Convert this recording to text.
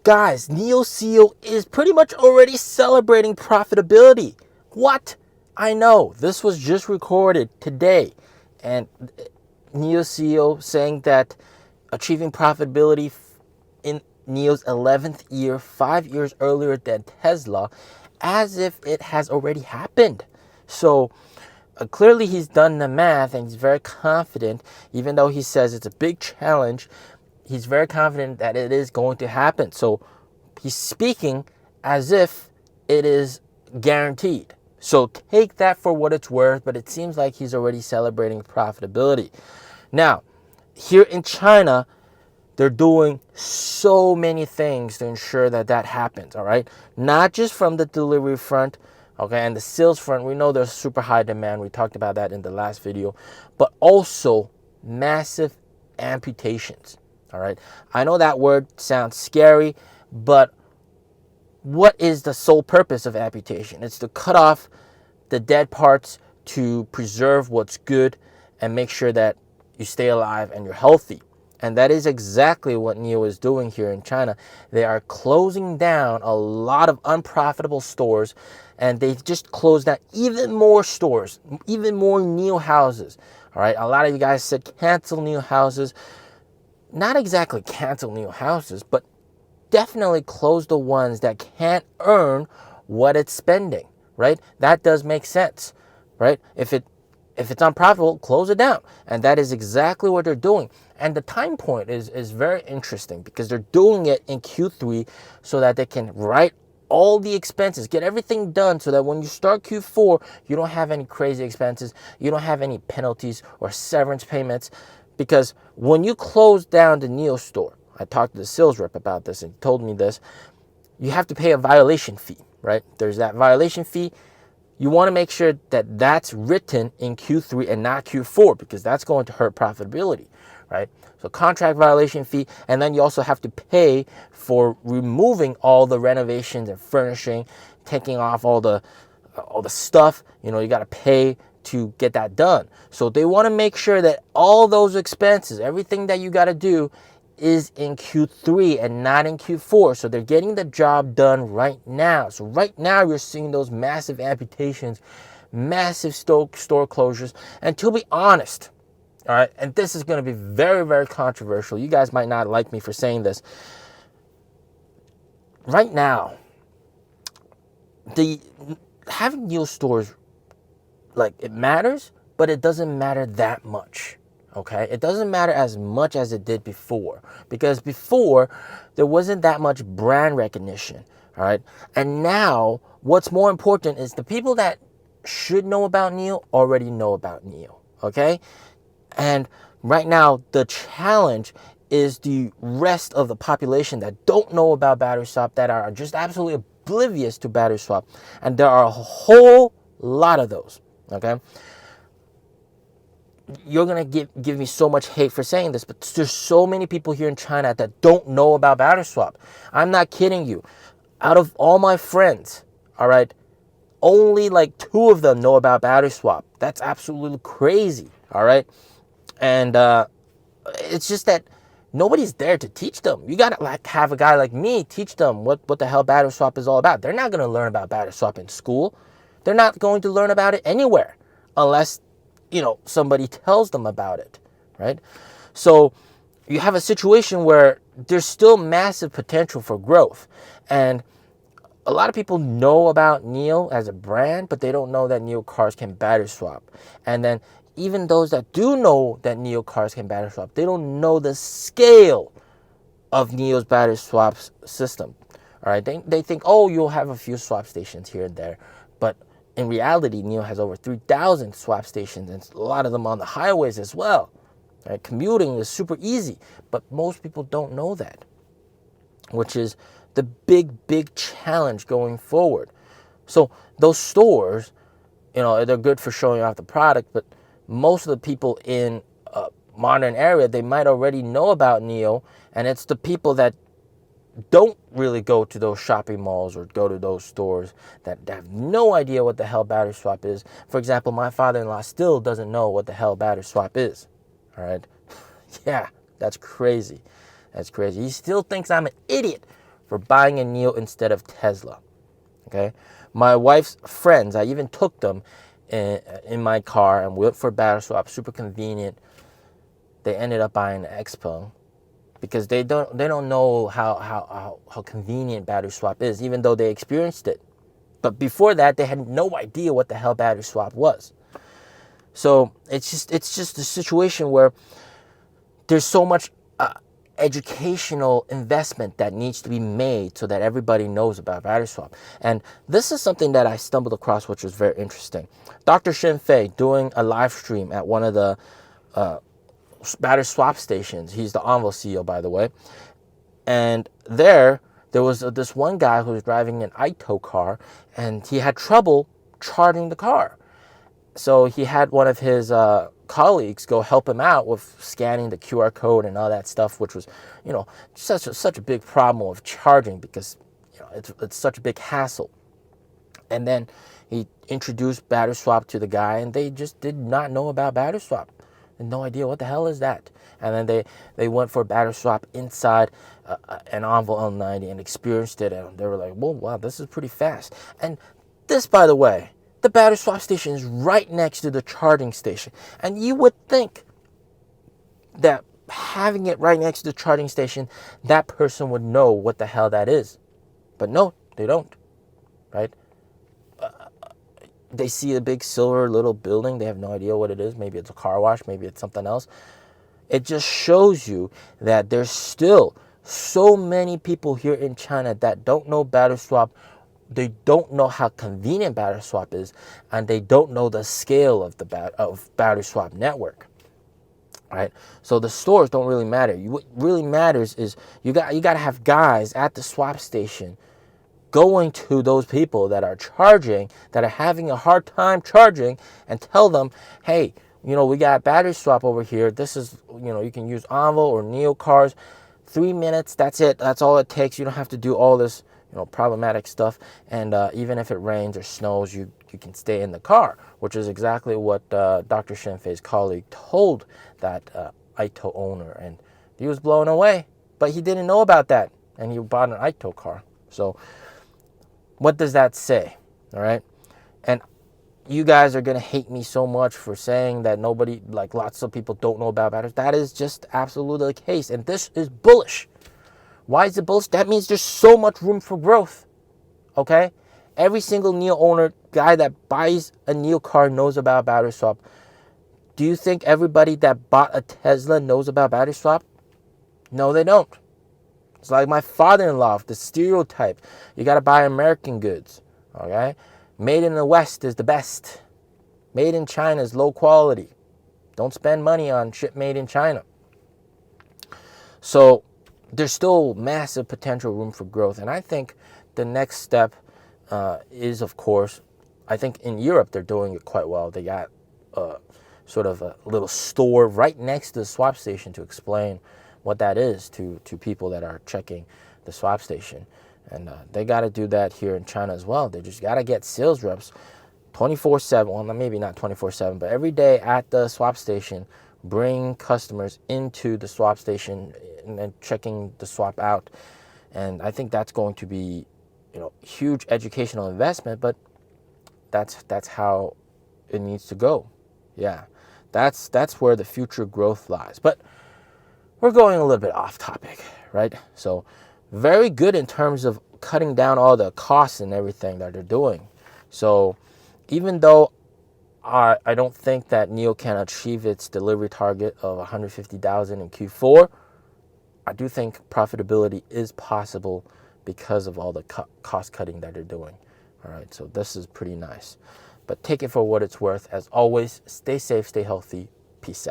Guys, NIO CEO is pretty much already celebrating profitability. What? I know, this was just recorded today. And NIO CEO saying that achieving profitability in NIO's 11th year, 5 years earlier than Tesla, as if it has already happened. So clearly he's done the math and he's very confident, even though he says it's a big challenge. He's very confident that it is going to happen. So he's speaking as if it is guaranteed. So take that for what it's worth, but it seems like he's already celebrating profitability. Now, here in China, they're doing so many things to ensure that that happens, all right? Not just from the delivery front, okay, and the sales front. We know there's super high demand. We talked about that in the last video, but also massive amputations. All right. I know that word sounds scary, but what is the sole purpose of amputation? It's to cut off the dead parts to preserve what's good and make sure that you stay alive and you're healthy. And that is exactly what NIO is doing here in China. They are closing down a lot of unprofitable stores, and they just closed down even more stores, even more NIO houses. All right. A lot of you guys said cancel NIO houses. Not exactly cancel NIO houses, but definitely close the ones that can't earn what it's spending, right? That does make sense, right? If it's unprofitable, close it down. And that is exactly what they're doing. And the time point is very interesting because they're doing it in Q3 so that they can write all the expenses, get everything done so that when you start Q4, you don't have any crazy expenses, you don't have any penalties or severance payments. Because when you close down the NIO store, I talked to the sales rep about this and he told me this, you have to pay a violation fee, right? There's that violation fee. You want to make sure that that's written in Q3 and not Q4 because that's going to hurt profitability, right? So contract violation fee, and then you also have to pay for removing all the renovations and furnishing, taking off all the stuff. You know, you got to pay to get that done. So they want to make sure that all those expenses, everything that you got to do is in Q3 and not in Q4. So they're getting the job done right now. So right now you're seeing those massive amputations, massive store closures. And to be honest, all right, and this is going to be very, very controversial. You guys might not like me for saying this. Right now, having NIO stores, like, it matters, but it doesn't matter that much. Okay, it doesn't matter as much as it did before, because before there wasn't that much brand recognition. All right, and now what's more important is the people that should know about NIO already know about NIO. Okay, and right now the challenge is the rest of the population that don't know about battery swap, that are just absolutely oblivious to battery swap, and there are a whole lot of those. Okay, you're gonna give me so much hate for saying this, but there's so many people here in China that don't know about battery swap. I'm not kidding you. Out of all my friends, all right, only like 2 of them know about battery swap. That's absolutely crazy. All right, and it's just that nobody's there to teach them. You gotta like have a guy like me teach them what the hell battery swap is all about. They're not gonna learn about battery swap in school. They're not going to learn about it anywhere unless, you know, somebody tells them about it, right? So you have a situation where there's still massive potential for growth. And a lot of people know about NIO as a brand, but they don't know that NIO cars can battery swap. And then even those that do know that NIO cars can battery swap, they don't know the scale of NIO's battery swap system. All right, they think, oh, you'll have a few swap stations here and there, but in reality, NIO has over 3,000 swap stations, and a lot of them on the highways as well. Right? Commuting is super easy, but most people don't know that, which is the big challenge going forward. So those stores, you know, they're good for showing off the product, but most of the people in a modern area, they might already know about NIO, and it's the people that don't really go to those shopping malls or go to those stores that have no idea what the hell battery swap is. For example, my father-in-law still doesn't know what the hell battery swap is. All right. Yeah, that's crazy. That's crazy. He still thinks I'm an idiot for buying a NIO instead of Tesla. Okay, my wife's friends, I even took them in my car and we went for battery swap. Super convenient. They ended up buying an Expo because they don't know how convenient battery swap is, even though they experienced it. But before that, they had no idea what the hell battery swap was. So it's just a situation where there's so much educational investment that needs to be made so that everybody knows about battery swap. And this is something that I stumbled across, which was very interesting. Dr. Shin Fei doing a live stream at one of the battery swap stations. He's the Envo CEO, by the way. And there was this one guy who was driving an Ito car, and he had trouble charging the car. So he had one of his colleagues go help him out with scanning the QR code and all that stuff, which was, such a big problem of charging because, it's such a big hassle. And then he introduced battery swap to the guy, and they just did not know about battery swap. Had no idea what the hell is that. And then they went for battery swap inside an Envo L90 and experienced it, and they were like, whoa, wow, this is pretty fast. And this, by the way, the battery swap station is right next to the charging station. And you would think that having it right next to the charging station, that person would know what the hell that is. But no, they don't, right? They see a big silver little building. They have no idea what it is. Maybe it's a car wash. Maybe it's something else. It just shows you that there's still so many people here in China that don't know battery swap. They don't know how convenient battery swap is, and they don't know the scale of the battery swap network, right? So the stores don't really matter. What really matters is you got to have guys at the swap station going to those people that are charging, that are having a hard time charging, and tell them, hey, we got battery swap over here. This is, you can use Envo or NIO cars. 3 minutes, that's it. That's all it takes. You don't have to do all this problematic stuff, and even if it rains or snows, you can stay in the car, which is exactly what Dr. Shin Fei's colleague told that Ito owner, and he was blown away, but he didn't know about that, and he bought an Ito car. So what does that say? All right, and you guys are gonna hate me so much for saying that lots of people don't know about batteries. That is just absolutely the case, and this is bullish. Why is it bullish? That means there's so much room for growth, okay? Every single NIO owner, guy that buys a NIO car knows about battery swap. Do you think everybody that bought a Tesla knows about battery swap? No, they don't. It's like my father-in-law, the stereotype. You got to buy American goods, okay? Made in the West is the best. Made in China is low quality. Don't spend money on shit made in China. So there's still massive potential room for growth. And I think the next step is, of course, I think in Europe they're doing it quite well. They got sort of a little store right next to the swap station to explain what that is to people that are checking the swap station. And they got to do that here in China as well. They just got to get sales reps 24/7, well, maybe not 24/7, but every day at the swap station, bring customers into the swap station and then checking the swap out. And I think that's going to be, huge educational investment, but that's how it needs to go. Yeah, that's where the future growth lies. But we're going a little bit off topic, right? So very good in terms of cutting down all the costs and everything that they're doing. So even though I don't think that NIO can achieve its delivery target of 150,000 in Q4, I do think profitability is possible because of all the cost cutting that they're doing. All right, so this is pretty nice. But take it for what it's worth. As always, stay safe, stay healthy. Peace out.